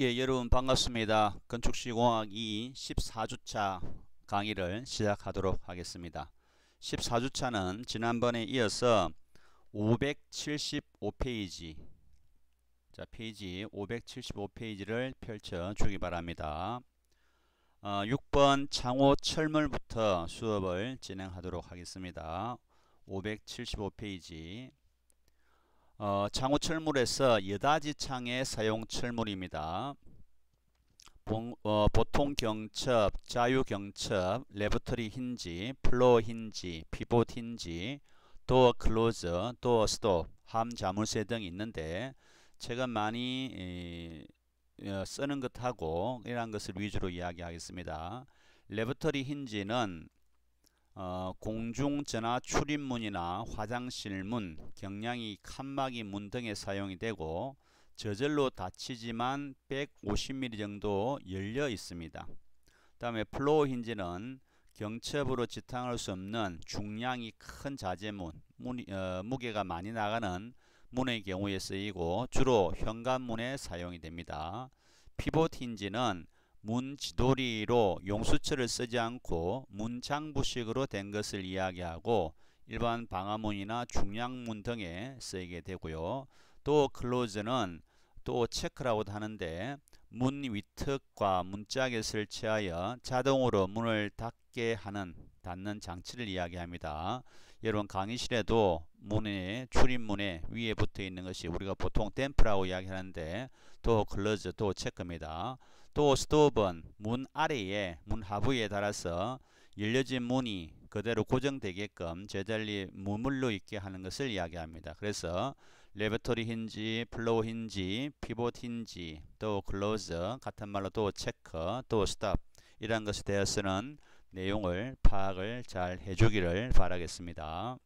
예, 여러분 반갑습니다. 건축시공학 2 14주차 강의를 시작하도록 하겠습니다. 14주차는 지난번에 이어서 575페이지, 페이지 575페이지를 펼쳐 주기 바랍니다. 6번 창호 철물부터 수업을 진행하도록 하겠습니다. 575페이지 창호 철물에서 여다지 창의 사용 철물입니다. 보통 경첩, 자유 경첩, 레버터리 힌지, 플로어 힌지, 피봇 힌지, 도어 클로저, 도어 스톱, 함 자물쇠 등이 있는데 최근 많이 쓰는 것하고 이러한 것을 위주로 이야기하겠습니다. 레버터리 힌지는 공중전화 출입문이나 화장실 문, 경량이 칸막이 문 등에 사용이 되고 저절로 닫히지만 150mm 정도 열려 있습니다. 다음에 플로어 힌지는 경첩으로 지탱할 수 없는 중량이 큰 자재문, 무게가 많이 나가는 문의 경우에 쓰이고 주로 현관문에 사용이 됩니다. 피봇 힌지는 문 지도리로 용수철을 쓰지 않고 문 장부식으로 된 것을 이야기하고 일반 방화문이나 중량문 등에 쓰이게 되고요. 도어 클로즈는 도어 체크라고도 하는데 문 위턱과 문짝에 설치하여 자동으로 문을 닫는 장치를 이야기합니다. 여러분 강의실에도 문의 출입문에 위에 붙어 있는 것이 우리가 보통 댐프라고 이야기하는데 도어 클로즈, 도어 체크입니다. 도어 스톱은 문 아래에 문 하부에 달아서 열려진 문이 그대로 고정되게끔 제자리에 머물러 있게 하는 것을 이야기합니다. 그래서 레버터리 힌지, 플로우 힌지, 피봇 힌지, 도어 클로즈, 같은 말로 도어 체크, 도어 스톱 이런 것에 대해서는 내용을 파악을 잘 해주기를 바라겠습니다.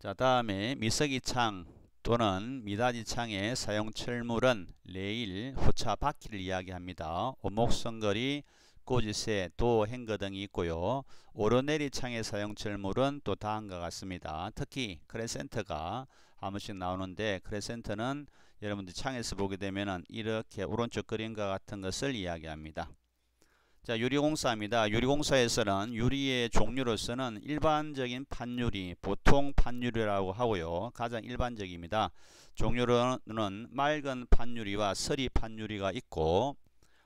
자, 다음에 미석이 창 또는 미닫이 창의 사용 철물은 레일, 호차, 바퀴를 이야기합니다. 오목선거리, 꼬지새, 도, 행거 등이 있고요. 오르내리 창의 사용 철물은 또 다음과 같습니다. 특히 크레센터가 한 번씩 나오는데 크레센터는 여러분들 창에서 보게 되면 이렇게 오른쪽 그림과 같은 것을 이야기합니다. 자, 유리공사입니다. 유리공사에서는 유리의 종류로서는 일반적인 판유리, 보통 판유리라고 하고요. 가장 일반적입니다. 종류로는 맑은 판유리와 서리 판유리가 있고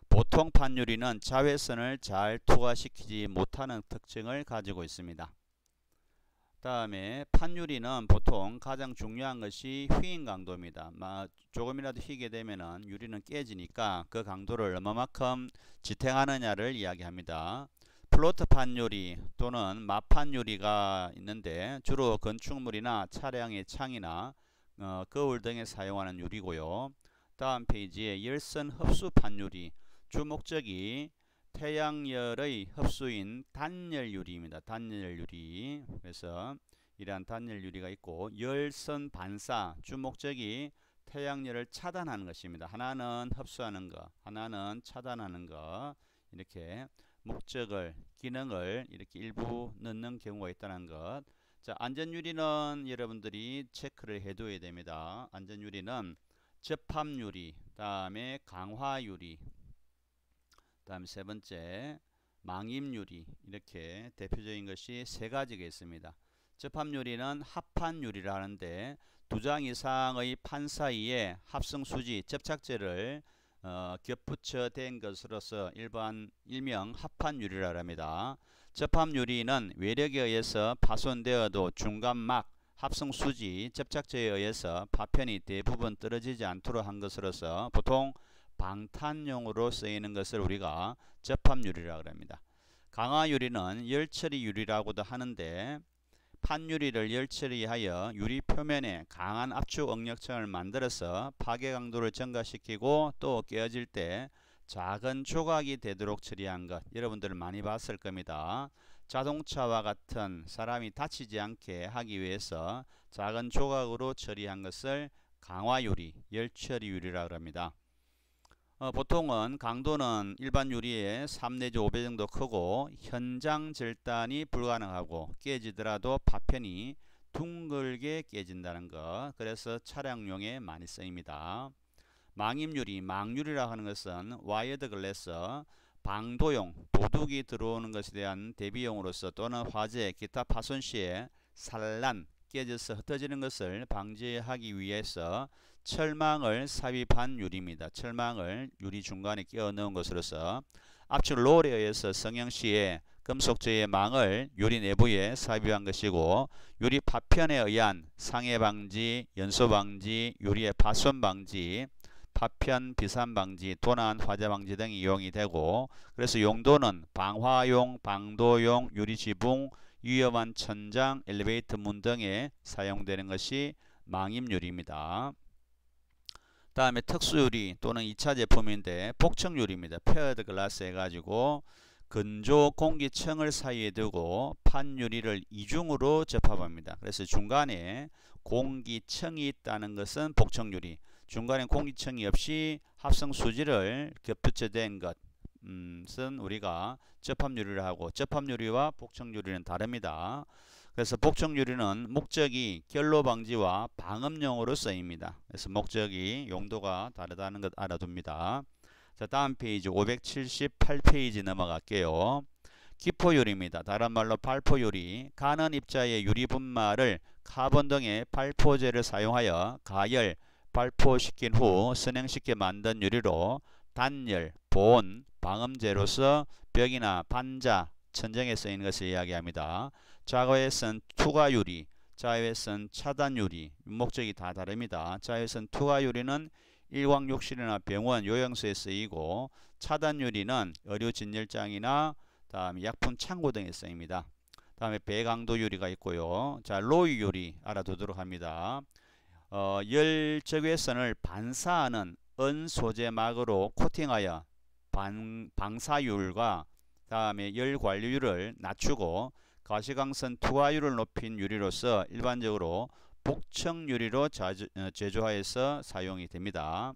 보통 판유리는 자외선을 잘 투과시키지 못하는 특징을 가지고 있습니다. 다음에 판유리는 보통 가장 중요한 것이 휘인 강도입니다. 조금이라도 휘게 되면 유리는 깨지니까 그 강도를 얼마만큼 지탱하느냐를 이야기합니다. 플로트 판유리 또는 마판유리가 있는데 주로 건축물이나 차량의 창이나 거울 등에 사용하는 유리고요. 다음 페이지에 열선 흡수 판유리, 주 목적이 태양열의 흡수인 단열유리입니다. 단열유리. 그래서 이러한 단열유리가 있고 열선 반사, 주 목적이 태양열을 차단하는 것입니다. 하나는 흡수하는 것, 하나는 차단하는 것. 이렇게 목적을, 기능을 이렇게 일부 넣는 경우가 있다는 것. 자, 안전유리는 여러분들이 체크를 해둬야 됩니다. 안전유리는 접합유리, 다음에 강화유리, 다음 세 번째 망임유리, 이렇게 대표적인 것이 세 가지가 있습니다. 접합유리는 합판유리를 하는데 두 장 이상의 판 사이에 합성수지 접착제를 겹붙여 댄 것으로서 일명 합판유리라 합니다. 접합유리는 외력에 의해서 파손되어도 중간막 합성수지 접착제에 의해서 파편이 대부분 떨어지지 않도록 한 것으로서 보통 방탄용으로 쓰이는 것을 우리가 접합유리라고 합니다. 강화유리는 열처리유리라고도 하는데 판유리를 열처리하여 유리 표면에 강한 압축 응력층을 만들어서 파괴 강도를 증가시키고 또 깨어질 때 작은 조각이 되도록 처리한 것, 여러분들 많이 봤을 겁니다. 자동차와 같은 사람이 다치지 않게 하기 위해서 작은 조각으로 처리한 것을 강화유리, 열처리유리라고 합니다. 보통은 강도는 일반 유리의 3 내지 5배 정도 크고 현장 절단이 불가능하고 깨지더라도 파편이 둥글게 깨진다는 것. 그래서 차량용에 많이 쓰입니다. 망임유리, 망유리라 하는 것은 와이어드 글래스, 방도용, 도둑이 들어오는 것에 대한 대비용으로서 또는 화재, 기타 파손 시에 산란, 깨져서 흩어지는 것을 방지하기 위해서 철망을 삽입한 유리입니다. 철망을 유리 중간에 끼워 넣은 것으로서 압축 롤에 의해서 성형시에 금속재의 망을 유리 내부에 삽입한 것이고, 유리 파편에 의한 상해 방지, 연소 방지, 유리의 파손 방지, 파편 비산 방지, 도난 화재 방지 등이 이용이 되고, 그래서 용도는 방화용, 방도용, 유리 지붕, 위험한 천장, 엘리베이터 문 등에 사용되는 것이 망임유리입니다. 다음에 특수유리 또는 2차 제품인데 복층유리입니다. 페어드 글라스 해가지고 근조 공기층을 사이에 두고 판유리를 이중으로 접합합니다. 그래서 중간에 공기층이 있다는 것은 복층유리, 중간에 공기층이 없이 합성 수지를 겹붙여댄 것은 우리가 접합유리를 하고, 접합유리와 복층유리는 다릅니다. 그래서 복층유리는 목적이 결로 방지와 방음용으로 쓰입니다. 그래서 목적이 용도가 다르다는 것 알아둡니다. 자, 다음 페이지 578페이지 넘어갈게요. 기포유리입니다. 다른 말로 발포유리, 가는 입자의 유리 분말을 카본 등의 발포제를 사용하여 가열, 발포시킨 후 선행시켜 만든 유리로 단열, 보온, 방음제로서 벽이나 반자, 천정에 쓰이는 것을 이야기합니다. 좌회선 투과유리, 좌회선 차단유리, 목적이 다 다릅니다. 좌회선 투과유리는 일광욕실이나 병원, 요양소에 쓰이고, 차단유리는 의료 진열장이나 다음에 약품 창고 등에 쓰입니다. 다음에 배강도 유리가 있고요. 자, 로이 유리 알아두도록 합니다. 열 적외선을 반사하는 은소재막으로 코팅하여 방사율과 다음에 열 관리율을 낮추고 가시광선 투하율을 높인 유리로서 일반적으로 복층유리로 제조하여서 사용이 됩니다.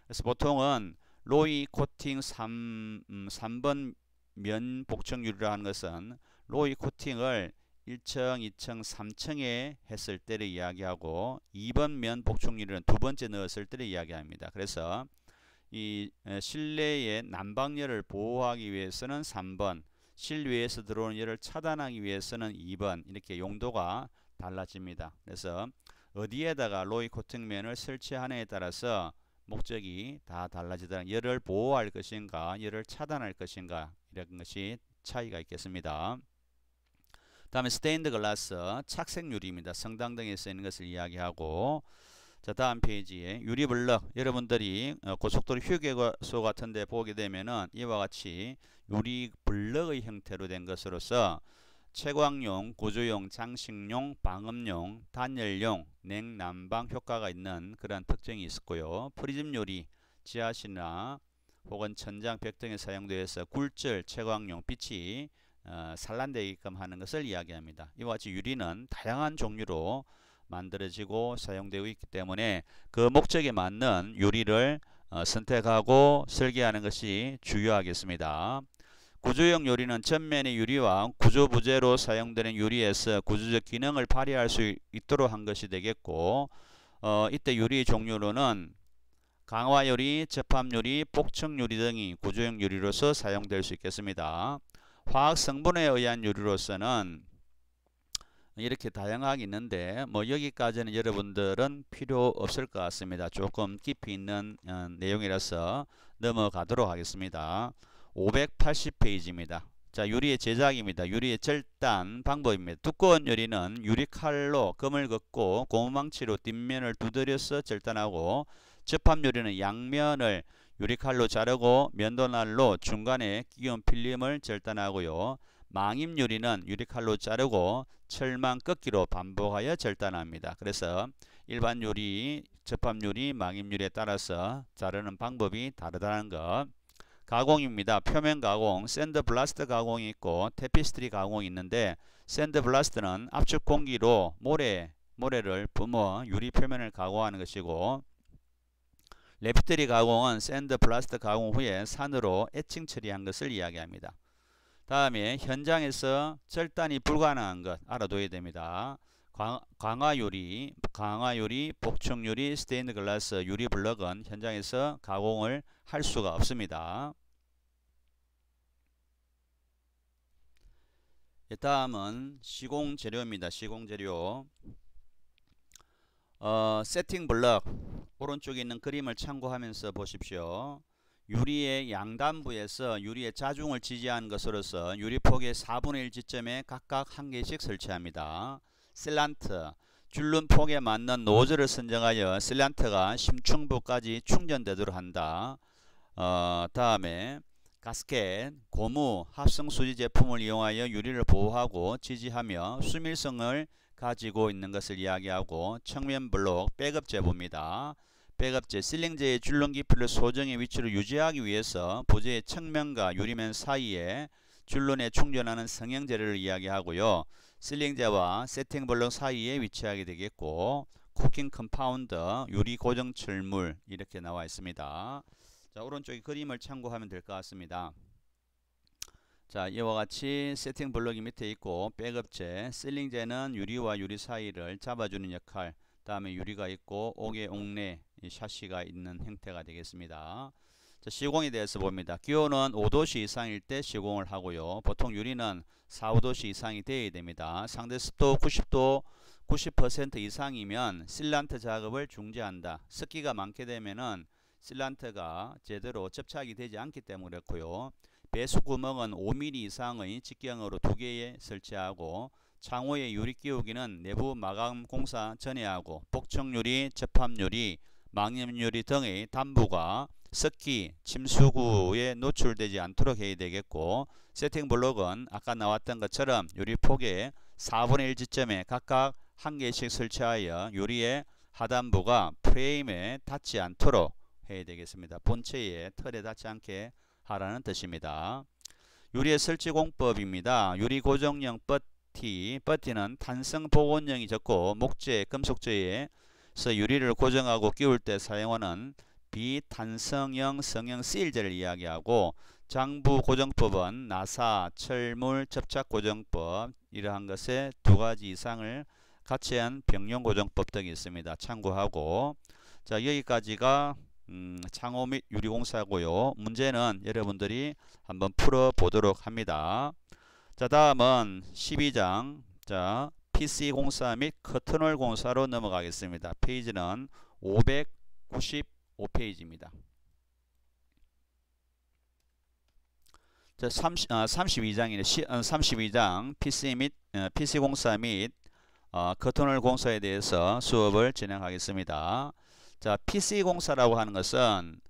그래서 보통은 로이 코팅 3번 면 복층유리라 하는 것은 로이 코팅을 1층, 2층, 3층에 했을 때를 이야기하고, 2번 면 복층유리는 두 번째 넣었을 때를 이야기합니다. 그래서 이 실내의 난방열을 보호하기 위해서는 3번, 실외에서 들어오는 열을 차단하기 위해서는 2번, 이렇게 용도가 달라집니다. 그래서 어디에다가 로이 코팅면을 설치하느냐에 따라서 목적이 다 달라지다. 열을 보호할 것인가, 열을 차단할 것인가, 이런 것이 차이가 있겠습니다. 다음에 스테인드 글라스, 착색 유리입니다. 성당 등에 쓰이는 것을 이야기하고, 자, 다음 페이지에 유리블럭, 여러분들이 고속도로 휴게소 같은 데 보게 되면은 이와 같이 유리블럭의 형태로 된 것으로서 채광용, 구조용, 장식용, 방음용, 단열용, 냉난방 효과가 있는 그런 특징이 있었고요. 프리즘 유리, 지하실이나 혹은 천장, 벽 등에 사용되어서 굴절, 채광용, 빛이 산란되게끔 하는 것을 이야기합니다. 이와 같이 유리는 다양한 종류로 만들어지고 사용되고 있기 때문에 그 목적에 맞는 유리를 선택하고 설계하는 것이 중요하겠습니다. 구조용 유리는 전면의 유리와 구조 부재로 사용되는 유리에서 구조적 기능을 발휘할 수 있도록 한 것이 되겠고, 이때 유리 종류로는 강화유리, 접합유리, 복층유리 등이 구조용 유리로서 사용될 수 있겠습니다. 화학 성분에 의한 유리로서는 이렇게 다양하게 있는데 여기까지는 여러분들은 필요 없을 것 같습니다. 조금 깊이 있는 내용이라서 넘어가도록 하겠습니다. 580페이지입니다. 자, 유리의 제작입니다. 유리의 절단 방법입니다. 두꺼운 유리는 유리칼로 금을 긋고 고무망치로 뒷면을 두드려서 절단하고, 접합유리는 양면을 유리칼로 자르고 면도날로 중간에 끼운 필름을 절단하고요. 망임유리는 유리칼로 자르고 철망 꺾기로 반복하여 절단합니다. 그래서 일반 유리, 접합유리, 망임유리에 따라서 자르는 방법이 다르다는 것. 가공입니다. 표면 가공, 샌드블라스트 가공이 있고 테피스트리 가공이 있는데, 샌드블라스트는 압축 공기로 모래를 뿜어 유리 표면을 가공하는 것이고, 레피트리 가공은 샌드블라스트 가공 후에 산으로 에칭 처리한 것을 이야기합니다. 다음에 현장에서 절단이 불가능한 것 알아둬야 됩니다. 강화유리, 복층유리, 스테인드 글라스, 유리 블럭은 현장에서 가공을 할 수가 없습니다. 다음은 시공 재료입니다. 시공 재료. 세팅 블럭 오른쪽에 있는 그림을 참고하면서 보십시오. 유리의 양단부에서 유리의 자중을 지지하는 것으로서 유리폭의 4분의 1 지점에 각각 한 개씩 설치합니다. 실란트, 줄눈 폭에 맞는 노즐을 선정하여 실란트가 심층부까지 충전되도록 한다. 다음에 가스켓, 고무, 합성수지 제품을 이용하여 유리를 보호하고 지지하며 수밀성을 가지고 있는 것을 이야기하고 측면 블록, 백업제보입니다. 백업제, 실링제의 줄눈 깊이를 소정의 위치로 유지하기 위해서 부재의 측면과 유리면 사이에 줄눈에 충전하는 성형재료를 이야기하고요. 실링제와 세팅 블록 사이에 위치하게 되겠고, 쿠킹 컴파운드, 유리 고정 철물 이렇게 나와 있습니다. 자, 오른쪽에 그림을 참고하면 될 것 같습니다. 자, 이와 같이 세팅 블럭이 밑에 있고 백업재, 실링재는 유리와 유리 사이를 잡아주는 역할, 다음에 유리가 있고 옥의 옥내 샤시가 있는 형태가 되겠습니다. 자, 시공에 대해서 봅니다. 기온은 5도씨 이상일 때 시공을 하고요. 보통 유리는 4, 5도씨 이상이 되어야 됩니다. 상대 습도 90% 이상이면 실란트 작업을 중지한다. 습기가 많게 되면은 실란트가 제대로 접착이 되지 않기 때문에 그렇고요. 배수 구멍은 5mm 이상의 직경으로 2개에 설치하고, 창호의 유리 끼우기는 내부 마감 공사 전에 하고, 복층유리, 접합유리, 망염유리 등의 단부가 습기, 침수구에 노출되지 않도록 해야 되겠고, 세팅 블록은 아까 나왔던 것처럼 유리폭의 4분의 1 지점에 각각 한 개씩 설치하여 유리의 하단부가 프레임에 닿지 않도록 해야 되겠습니다. 본체의 털에 닿지 않게 하라는 뜻입니다. 유리의 설치 공법입니다. 유리 고정형 버티는 탄성 복원형이 적고 목재, 금속재에서 유리를 고정하고 끼울 때 사용하는 비탄성형 성형 시일제를 이야기하고, 장부 고정법은 나사, 철물, 접착 고정법 이러한 것에 2가지 이상을 같이 한 병용 고정법 등이 있습니다. 참고하고, 자, 여기까지가 창호 및 유리공사고요. 문제는 여러분들이 한번 풀어 보도록 합니다. 자, 다음은 12장, 자, PC 공사 및 커튼홀 공사로 넘어가겠습니다. 페이지는 595페이지입니다. 자, 32장 PC 공사 및 커튼홀 공사에 대해서 수업을 진행하겠습니다. 자, PC 공사라고 하는 것은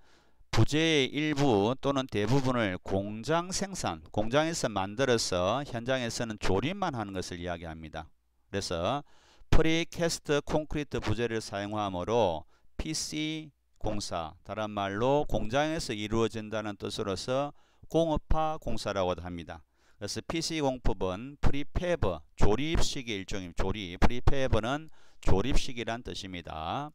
부재의 일부 또는 대부분을 공장 생산, 공장에서 만들어서 현장에서는 조립만 하는 것을 이야기합니다. 그래서 프리캐스트 콘크리트 부재를 사용하므로 PC 공사, 다른 말로 공장에서 이루어진다는 뜻으로서 공업화 공사라고도 합니다. 그래서 PC 공법은 프리패버, 조립식의 일종입니다. 프리패버는 조립식이란 뜻입니다.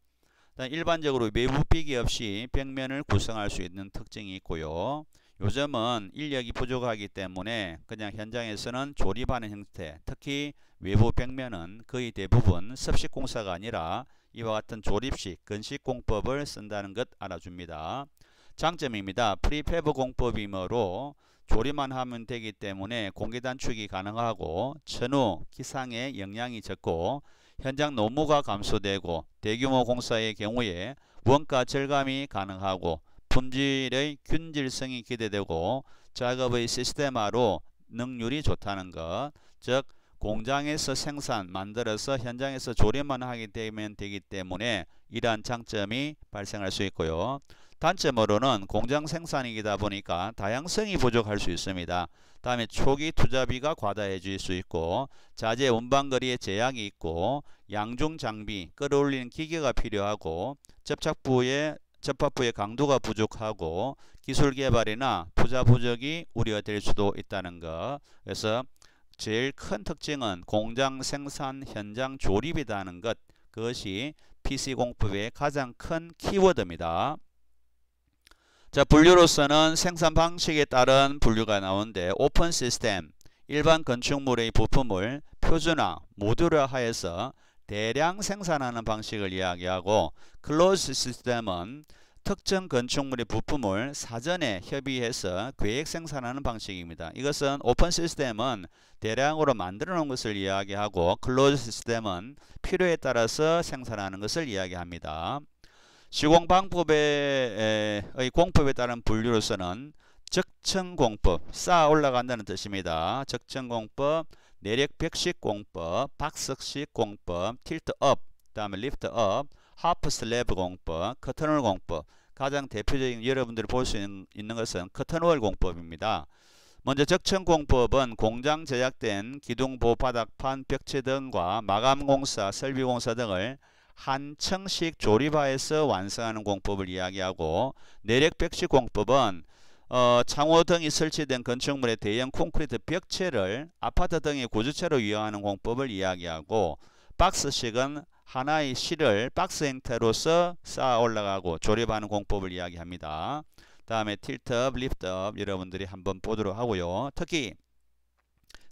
일반적으로 외부 비기 없이 벽면을 구성할 수 있는 특징이 있고요. 요즘은 인력이 부족하기 때문에 그냥 현장에서는 조립하는 형태, 특히 외부 벽면은 거의 대부분 습식 공사가 아니라 이와 같은 조립식, 건식 공법을 쓴다는 것 알아줍니다. 장점입니다. 프리패버 공법이므로 조립만 하면 되기 때문에 공기 단축이 가능하고 천우, 기상에 영향이 적고 현장 노무가 감소되고 대규모 공사의 경우에 원가 절감이 가능하고 품질의 균질성이 기대되고 작업의 시스템화로 능률이 좋다는 것, 즉 공장에서 만들어서 현장에서 조립만 하게 되면 되기 때문에 이러한 장점이 발생할 수 있고요. 단점으로는 공장 생산이다 보니까 다양성이 부족할 수 있습니다. 다음에 초기 투자비가 과다해질 수 있고, 자재 운반거리에 제약이 있고, 양중 장비, 끌어올리는 기계가 필요하고, 접합부의 강도가 부족하고, 기술 개발이나 투자 부족이 우려될 수도 있다는 것. 그래서 제일 큰 특징은 공장 생산 현장 조립이라는 것, 그것이 PC 공법의 가장 큰 키워드입니다. 자, 분류로서는 생산 방식에 따른 분류가 나오는데, 오픈 시스템, 일반 건축물의 부품을 표준화, 모듈화해서 대량 생산하는 방식을 이야기하고, 클로즈 시스템은 특정 건축물의 부품을 사전에 협의해서 계획 생산하는 방식입니다. 이것은 오픈 시스템은 대량으로 만들어 놓은 것을 이야기하고, 클로즈 시스템은 필요에 따라서 생산하는 것을 이야기합니다. 시공방법의 공법에 따른 분류로서는 적층공법, 쌓아 올라간다는 뜻입니다. 적층공법, 내력 벽식 공법, 박석식 공법, 틸트업, 다음에 리프트업, 하프 슬래브 공법, 커튼홀 공법. 가장 대표적인 여러분들이 볼 수 있는 것은 커튼홀 공법입니다. 먼저 적층 공법은 공장 제작된 기둥, 보호, 바닥판, 벽체 등과 마감 공사, 설비 공사 등을 한 층씩 조립화해서 완성하는 공법을 이야기하고, 내력 벽식 공법은 창호 등이 설치된 건축물의 대형 콘크리트 벽체를 아파트 등의 구조체로 이용하는 공법을 이야기하고, 박스식은 하나의 실을 박스 형태로서 쌓아 올라가고 조립하는 공법을 이야기합니다. 다음에 틸트업, 리프트업 여러분들이 한번 보도록 하고요. 특히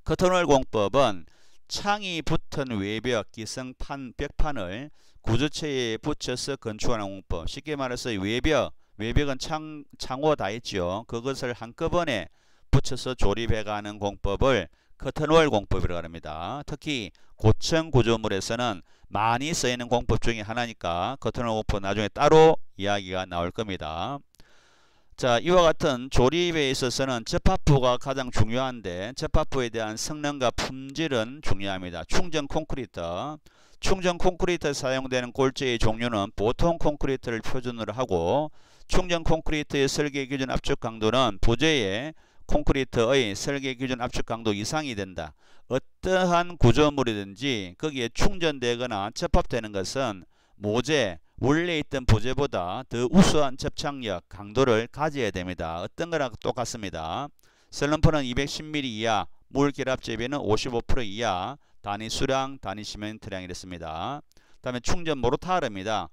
커튼홀 공법은 창이 붙은 외벽, 기성판, 벽판을 구조체에 붙여서 건축하는 공법. 쉽게 말해서 외벽은 창호 다 있죠. 그것을 한꺼번에 붙여서 조립해가는 공법을 커튼홀 공법이라고 합니다. 특히 고층 구조물에서는 많이 쓰이는 공법 중에 하나니까 커튼홀 공법 나중에 따로 이야기가 나올 겁니다. 자, 이와 같은 조립에 있어서는 접합부가 가장 중요한데, 접합부에 대한 성능과 품질은 중요합니다. 충전 콘크리트에 사용되는 골재의 종류는 보통 콘크리트를 표준으로 하고, 충전 콘크리트의 설계 기준 압축 강도는 부재의 콘크리트의 설계 기준 압축 강도 이상이 된다. 어떠한 구조물이든지 거기에 충전되거나 접합되는 것은 모재, 원래 있던 부재보다 더 우수한 접착력, 강도를 가져야 됩니다. 어떤 거랑 똑같습니다. 슬럼프는 210mm 이하, 물 결합 재배는 55% 이하, 단위 수량, 단위 시멘트량이 됐습니다. 다음에 충전 모르타르입니다.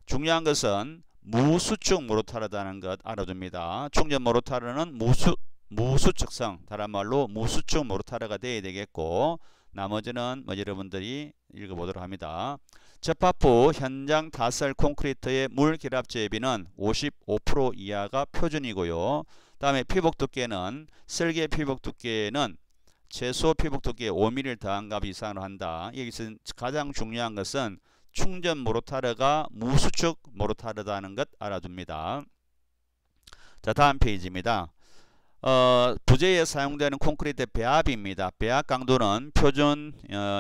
중요한 것은 무수축 모르타르다는 것 알아둡니다. 충전 모르타르는 무수축성, 다른 말로 무수축 모르타르가 되어야 되겠고, 나머지는 여러분들이 읽어보도록 합니다. 접합부 현장 타설 콘크리트의 물 결합 재비는 55% 이하가 표준이고요. 다음에 피복 두께는 설계 피복 두께는 최소 피복 두께 5mm를 더한 값 이상으로 한다. 여기서 가장 중요한 것은 충전 모르타르가 무수축 모르타르다는 것 알아둡니다. 자, 다음 페이지입니다. 부재에 사용되는 콘크리트 배합입니다. 배합 강도는 표준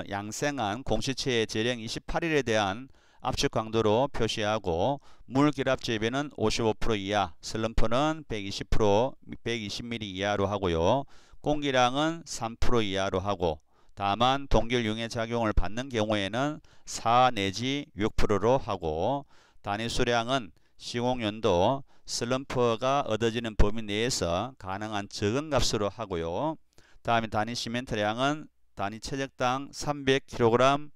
양생한 공시체의 제령 28일에 대한 압축 강도로 표시하고, 물 결합 재배는 55% 이하, 슬럼프는 120mm 이하로 하고요. 공기량은 3% 이하로 하고, 다만 동결 융해 작용을 받는 경우에는 4 내지 6%로 하고, 단위 수량은 시공연도, 슬럼프가 얻어지는 범위 내에서 가능한 적은 값으로 하고요. 다음에 단위 시멘트량은 단위 체적당 300kg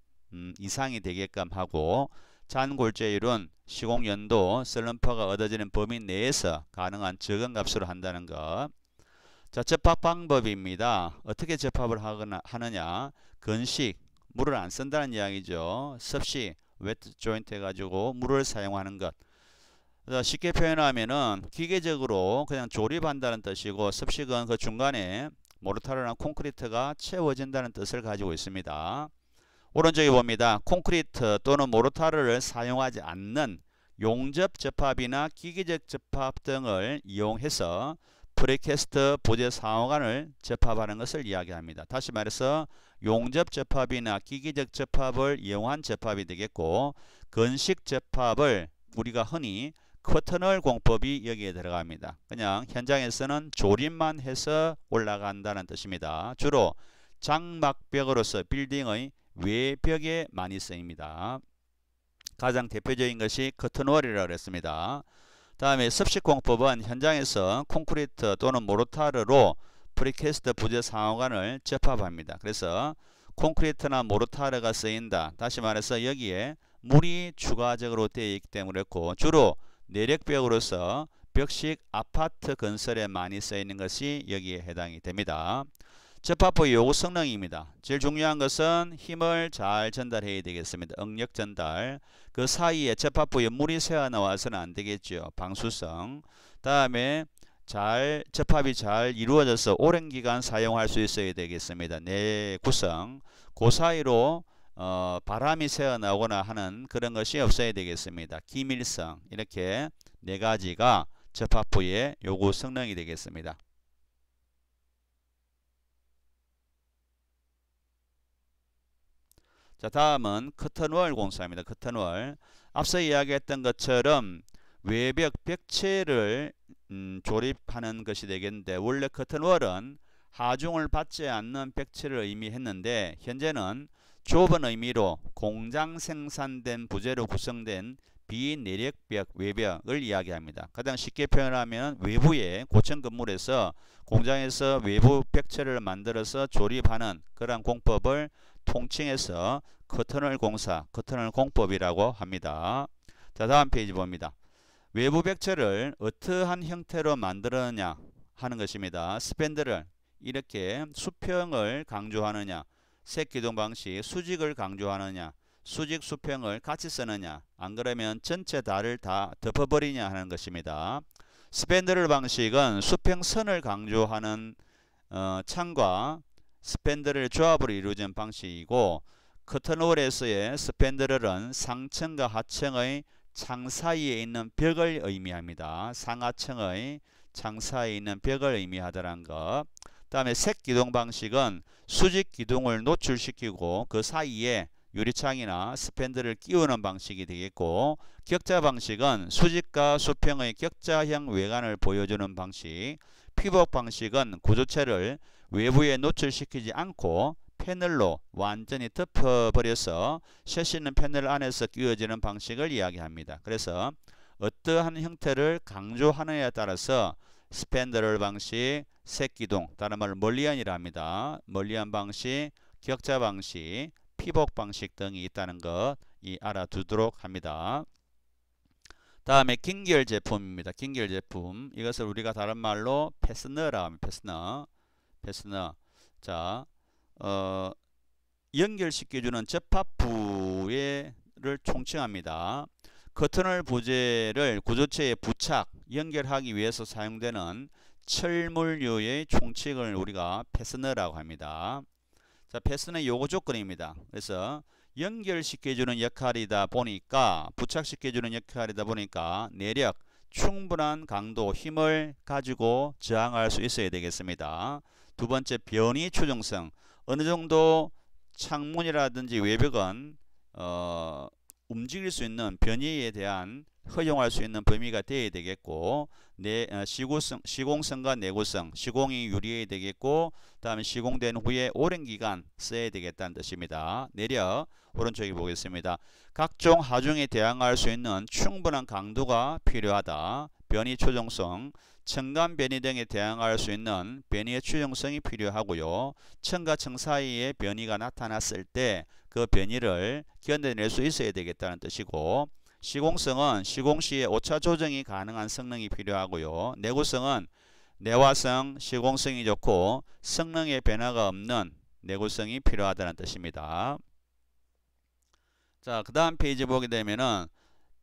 이상이 되게끔 하고, 잔골재율은 시공연도, 슬럼프가 얻어지는 범위 내에서 가능한 적은 값으로 한다는 것. 자, 접합 방법입니다. 어떻게 접합을 하느냐. 건식, 물을 안 쓴다는 이야기죠. 습식, 웨트 조인트 해가지고 물을 사용하는 것. 쉽게 표현하면은 기계적으로 그냥 조립한다는 뜻이고, 습식은 그 중간에 모르타르나 콘크리트가 채워진다는 뜻을 가지고 있습니다. 오른쪽에 봅니다. 콘크리트 또는 모르타르를 사용하지 않는 용접 접합이나 기계적 접합 등을 이용해서 프리캐스트 부재 상호간을 접합하는 것을 이야기합니다. 다시 말해서 용접 접합이나 기계적 접합을 이용한 접합이 되겠고, 건식 접합을 우리가 흔히 커튼홀 공법이 여기에 들어갑니다. 그냥 현장에서는 조립만 해서 올라간다는 뜻입니다. 주로 장막벽으로서 빌딩의 외벽에 많이 쓰입니다. 가장 대표적인 것이 커튼홀이라고 했습니다. 다음에 습식 공법은 현장에서 콘크리트 또는 모르타르로 프리캐스트 부재 상호간을 접합합니다. 그래서 콘크리트나 모르타르가 쓰인다. 다시 말해서 여기에 물이 추가적으로 되어 있기 때문에 그렇고, 주로 내력벽으로서 벽식 아파트 건설에 많이 쓰이는 것이 여기에 해당이 됩니다. 접합부의 요구 성능입니다. 제일 중요한 것은 힘을 잘 전달해야 되겠습니다. 응력 전달. 그 사이에 접합부에 물이 새어나와서는 안 되겠죠. 방수성. 다음에 접합이 잘 이루어져서 오랜 기간 사용할 수 있어야 되겠습니다. 내구성. 그 사이로 바람이 새어나오거나 하는 그런 것이 없어야 되겠습니다. 기밀성. 이렇게 네 가지가 접합부의 요구 성능이 되겠습니다. 자, 다음은 커튼월 공사입니다. 커튼월. 앞서 이야기했던 것처럼 외벽 벽체를 조립하는 것이 되겠는데, 원래 커튼월은 하중을 받지 않는 벽체를 의미했는데, 현재는 좁은 의미로 공장 생산된 부재로 구성된 비내력벽 외벽을 이야기합니다. 가장 쉽게 표현하면 외부의 고층 건물에서 공장에서 외부 벽체를 만들어서 조립하는 그러한 공법을 통칭해서 커튼월 공사, 커튼월 공법이라고 합니다. 자, 다음 페이지 봅니다. 외부 벽체를 어떠한 형태로 만들었느냐 하는 것입니다. 스팬들을 이렇게 수평을 강조하느냐, 색기둥 방식, 수직을 강조하느냐, 수직 수평을 같이 쓰느냐, 안 그러면 전체 달을 다 덮어버리냐 하는 것입니다. 스팬들 방식은 수평선을 강조하는 창과 스팬들을 조합으로 이루어진 방식이고, 커튼월에서의 스팬들은 상층과 하층의 창 사이에 있는 벽을 의미합니다. 상하층의 창 사이에 있는 벽을 의미하더란 것. 다음에 색기둥 방식은 수직 기둥을 노출시키고 그 사이에 유리창이나 스팬들을 끼우는 방식이 되겠고, 격자 방식은 수직과 수평의 격자형 외관을 보여주는 방식. 피복 방식은 구조체를 외부에 노출시키지 않고 패널로 완전히 덮어버려서 셔시 있는 패널 안에서 끼워지는 방식을 이야기합니다. 그래서 어떠한 형태를 강조하느냐에 따라서 스팬들 방식, 색기둥, 다른 말로 멀리안이라 합니다. 멀리안 방식, 격자 방식, 피복 방식 등이 있다는 것 알아두도록 합니다. 다음에 긴결 제품입니다. 긴결 제품. 이것을 우리가 다른 말로 패스너라고 합니다. 패스너. 자, 연결시켜주는 접합부를 총칭합니다. 커튼월 부재를 구조체에 부착, 연결하기 위해서 사용되는 철물류의 총칭을 우리가 패스너라고 합니다. 자, 패스너의 요구 조건입니다. 그래서 연결시켜주는 역할이다 보니까, 부착시켜주는 역할이다 보니까 내력, 충분한 강도, 힘을 가지고 저항할 수 있어야 되겠습니다. 두 번째, 변이 추정성. 어느 정도 창문이라든지 외벽은 움직일 수 있는 변이에 대한 허용할 수 있는 범위가 되어야 되겠고, 시공성과 내구성, 시공이 유리해야 되겠고, 다음에 시공된 후에 오랜 기간 써야 되겠다는 뜻입니다. 내력, 오른쪽에 보겠습니다. 각종 하중에 대항할 수 있는 충분한 강도가 필요하다. 변이 추정성, 층간 변이 등에 대항할 수 있는 변이의 추정성이 필요하고요. 층과 층 사이에 변이가 나타났을 때 그 변이를 견뎌낼 수 있어야 되겠다는 뜻이고, 시공성은 시공 시에 오차 조정이 가능한 성능이 필요하고요. 내구성은 내화성, 시공성이 좋고 성능의 변화가 없는 내구성이 필요하다는 뜻입니다. 자, 그 다음 페이지 보게 되면은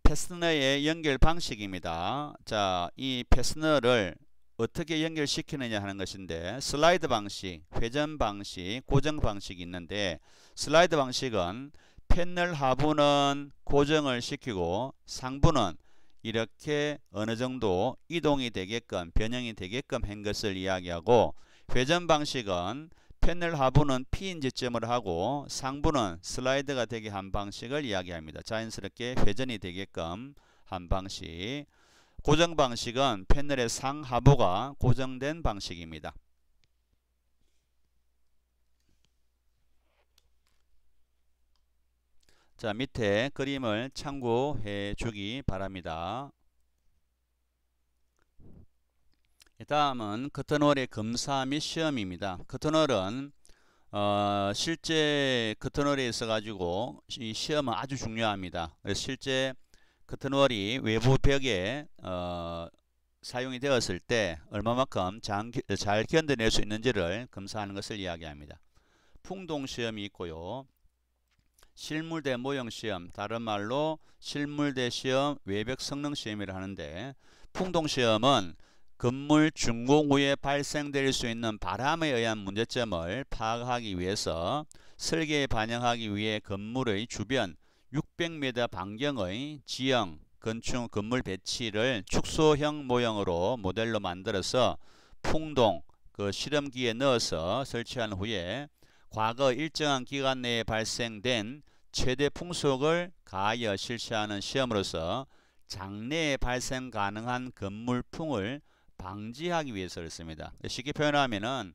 패스너의 연결 방식입니다. 자, 이 패스너를 어떻게 연결시키느냐 하는 것인데, 슬라이드 방식, 회전 방식, 고정 방식이 있는데, 슬라이드 방식은 패널 하부는 고정을 시키고 상부는 이렇게 어느 정도 이동이 되게끔, 변형이 되게끔 한 것을 이야기하고, 회전 방식은 패널 하부는 P인 지점을 하고 상부는 슬라이드가 되게 한 방식을 이야기합니다. 자연스럽게 회전이 되게끔 한 방식. 고정 방식은 패널의 상하부가 고정된 방식입니다. 자, 밑에 그림을 참고해 주기 바랍니다. 다음은 커튼월의 검사 및 시험입니다. 커튼월은 실제 커튼월에 있어 가지고 이 시험은 아주 중요합니다. 그래서 실제 커튼월이 외부 벽에 사용이 되었을 때 얼마만큼 잘 견뎌낼 수 있는지를 검사하는 것을 이야기합니다. 풍동시험이 있고요. 실물대 모형시험, 다른 말로 실물대 시험, 외벽 성능시험이라 하는데, 풍동시험은 건물 준공 후에 발생될 수 있는 바람에 의한 문제점을 파악하기 위해서 설계에 반영하기 위해 건물의 주변 600m 반경의 지형, 건축, 건물 배치를 축소형 모형으로 모델로 만들어서 풍동, 그 실험기에 넣어서 설치한 후에 과거 일정한 기간 내에 발생된 최대 풍속을 가하여 실시하는 시험으로서 장래에 발생 가능한 건물풍을 방지하기 위해서를 씁니다. 쉽게 표현하면은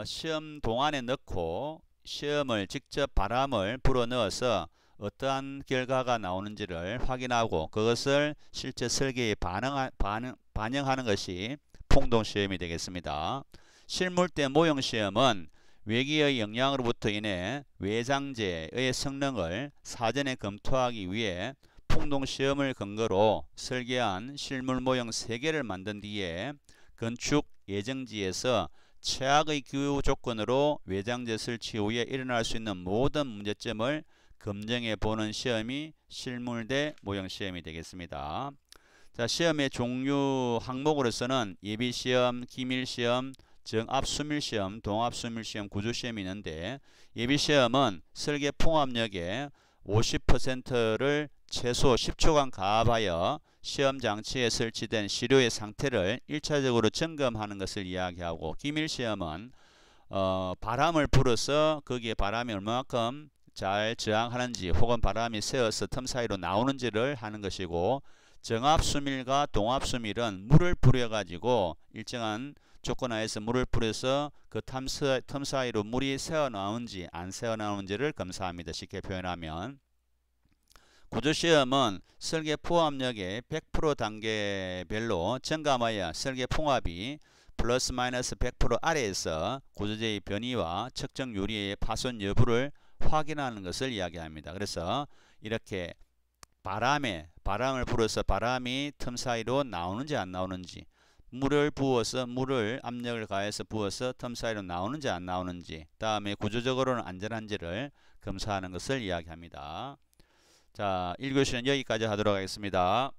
시험 동안에 넣고 시험을 직접 바람을 불어 넣어서 어떠한 결과가 나오는지를 확인하고 그것을 실제 설계에 반영하는 것이 풍동시험이 되겠습니다. 실물대 모형시험은 외기의 영향으로부터 인해 외장재의 성능을 사전에 검토하기 위해 풍동시험을 근거로 설계한 실물 모형 3개를 만든 뒤에 건축 예정지에서 최악의 기후 조건으로 외장재 설치 후에 일어날 수 있는 모든 문제점을 검증해 보는 시험이 실물대 모형 시험이 되겠습니다. 자, 시험의 종류 항목으로서는 예비시험, 기밀시험, 정압수밀시험, 동압수밀시험, 구조시험이 있는데, 예비시험은 설계 풍압력의 50%를 최소 10초간 가압하여 시험 장치에 설치된 시료의 상태를 1차적으로 점검하는 것을 이야기하고, 기밀시험은 바람을 불어서 거기에 바람이 얼마만큼 잘 저항하는지 혹은 바람이 새어서 틈 사이로 나오는지를 하는 것이고, 정압수밀과 동압수밀은 물을 뿌려 가지고 일정한 조건 하에서 물을 뿌려서 그 틈 사이로 물이 새어 나오는지 안 새어 나오는지를 검사합니다. 쉽게 표현하면, 구조시험은 설계 포압력의 100% 단계별로 점검하여 설계 풍압이 플러스 마이너스 100% 아래에서 구조재의 변이와 측정 유리의 파손 여부를 확인하는 것을 이야기합니다. 그래서 이렇게 바람을 불어서 바람이 틈 사이로 나오는지 안 나오는지, 물을 압력을 가해서 부어서 틈 사이로 나오는지 안 나오는지, 다음에 구조적으로는 안전한지를 검사하는 것을 이야기합니다. 자, 1교시는 여기까지 하도록 하겠습니다.